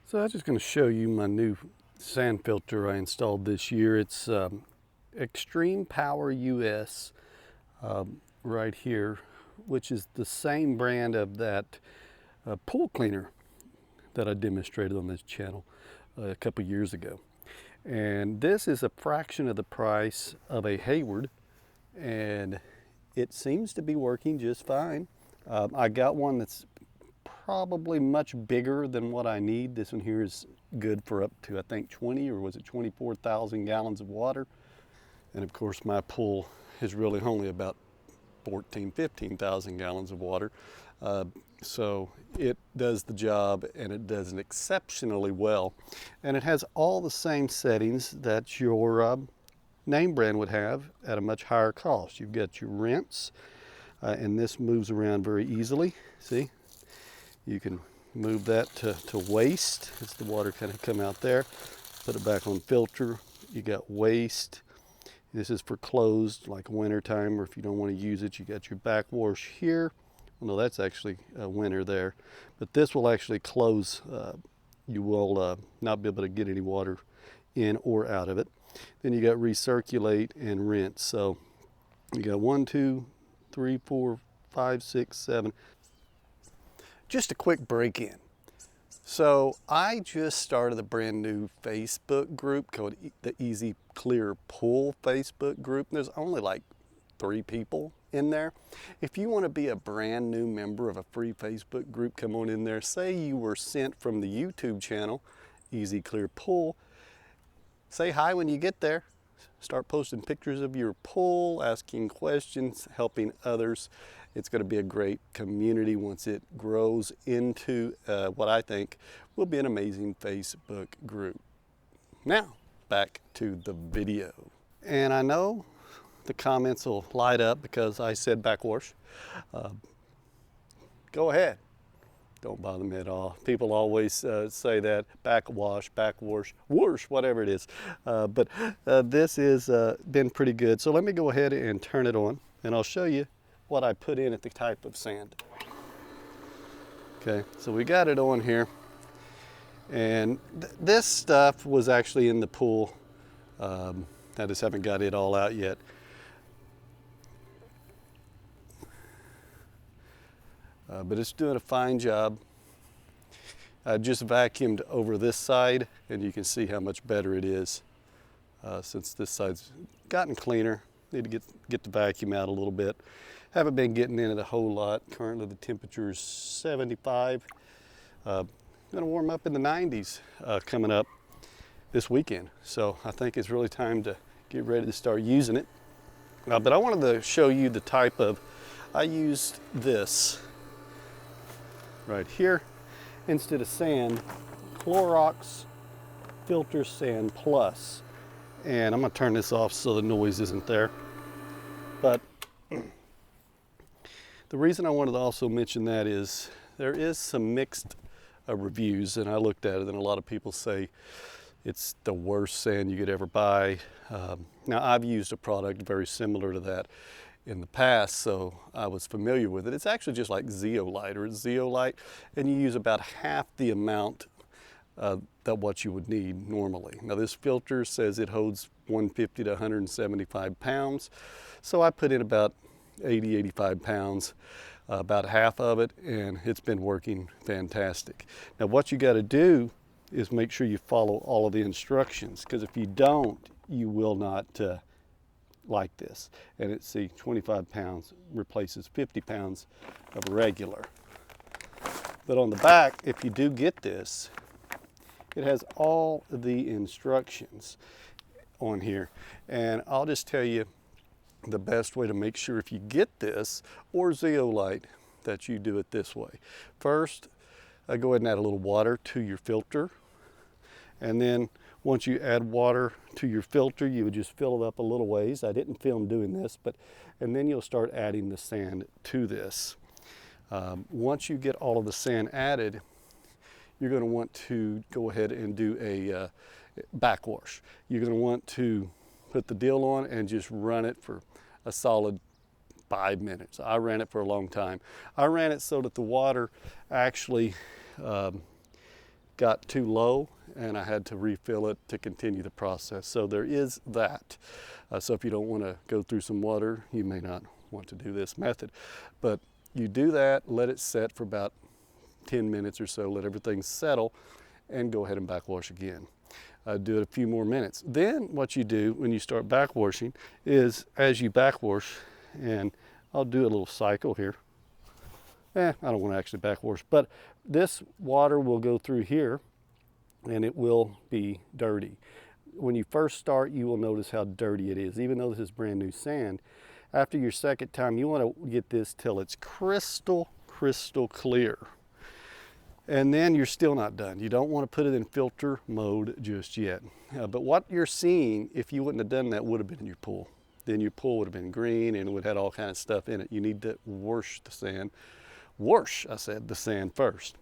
So I'm just going to show you my new sand filter I installed this year. It's Xtremepower US right here, which is the same brand of that pool cleaner that I demonstrated on this channel a couple years ago. And this is a fraction of the price of a Hayward, and it seems to be working just fine. I got one that's probably much bigger than what I need. This one here is good for up to, I think, 20 or was it 24,000 gallons of water. And of course my pool is really only about 15,000 gallons of water. So it does the job, and it does it exceptionally well. And it has all the same settings that your name brand would have at a much higher cost. You've got your rinse, and this moves around very easily. See? You can move that to waste as the water kind of come out there. Put it back on filter. You got waste. This is for closed, like winter time, or if you don't want to use it, you got your backwash here. Well, no, that's actually winter there. But this will actually close. You will not be able to get any water in or out of it. Then you got recirculate and rinse. So you got 1, 2, 3, 4, 5, 6, 7. Just a quick break-in. So I just started a brand new Facebook group called the Easy Clear Pool Facebook group. There's only like 3 people in there. If you want to be a brand new member of a free Facebook group, come on in there. Say you were sent from the YouTube channel, Easy Clear Pool. Say hi when you get there. Start posting pictures of your pool, asking questions, helping others. It's going to be a great community once it grows into what I think will be an amazing Facebook group. Now, back to the video. And I know the comments will light up because I said backwash. Go ahead. Don't bother me at all. People always say that, backwash, whoosh, whatever it is. But this has been pretty good. So let me go ahead and turn it on, and I'll show you what I put in at the type of sand. Okay, so we got it on here. And this stuff was actually in the pool. I just haven't got it all out yet. But it's doing a fine job. I just vacuumed over this side, and you can see how much better it is since this side's gotten cleaner. Need to get the vacuum out a little bit. Haven't been getting in it a whole lot. Currently the temperature is 75. Going to warm up in the 90s coming up this weekend. So I think it's really time to get ready to start using it. But I wanted to show you the type of, I used this right here instead of sand, Clorox Filter Sand Plus. And I'm going to turn this off so the noise isn't there. But the reason I wanted to also mention that is there is some mixed reviews, and I looked at it, and a lot of people say it's the worst sand you could ever buy. Now, I've used a product very similar to that in the past, so I was familiar with it. It's actually just like zeolite, or it's zeolite, and you use about half the amount that what you would need normally. Now, this filter says it holds 150 to 175 pounds, so I put in about 80, 85 pounds, about half of it, and it's been working fantastic. Now, what you got to do is make sure you follow all of the instructions, because if you don't, you will not like this. And it's, see, 25 pounds replaces 50 pounds of regular. But on the back, if you do get this, it has all the instructions on here. And I'll just tell you the best way to make sure if you get this or zeolite that you do it this way. First, go ahead and add a little water to your filter. And then once you add water to your filter, you would just fill it up a little ways. I didn't film doing this, and then you'll start adding the sand to this. Once you get all of the sand added, you're going to want to go ahead and do a backwash. You're going to want to put the deal on and just run it for a solid 5 minutes. I ran it for a long time. I ran it so that the water actually got too low and I had to refill it to continue the process. So there is that. So if you don't want to go through some water, you may not want to do this method. But you do that, let it set for about 10 minutes or so, let everything settle, and go ahead and backwash again. Do it a few more minutes. Then what you do when you start backwashing is, as you backwash, and I'll do a little cycle here. I don't want to actually backwash, but this water will go through here and it will be dirty. When you first start, you will notice how dirty it is. Even though this is brand new sand, after your second time, you want to get this till it's crystal clear. And then you're still not done. You don't want to put it in filter mode just yet. But what you're seeing, if you wouldn't have done that, would have been in your pool. Then your pool would have been green and it would have had all kinds of stuff in it. You need to wash the sand. Wash, I said, the sand first.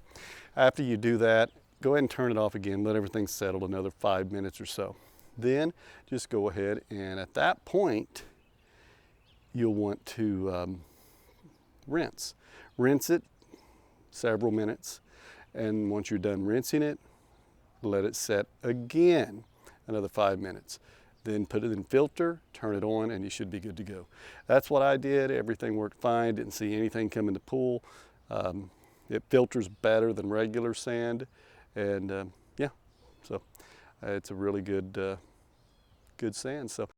After you do that, go ahead and turn it off again. Let everything settle another 5 minutes or so. Then just go ahead, and at that point, you'll want to rinse. Rinse it several minutes. And once you're done rinsing it, let it set again another 5 minutes. Then put it in filter, turn it on, and you should be good to go. That's what I did. Everything worked fine. Didn't see anything come in the pool. It filters better than regular sand. And yeah, so it's a really good, good sand. So.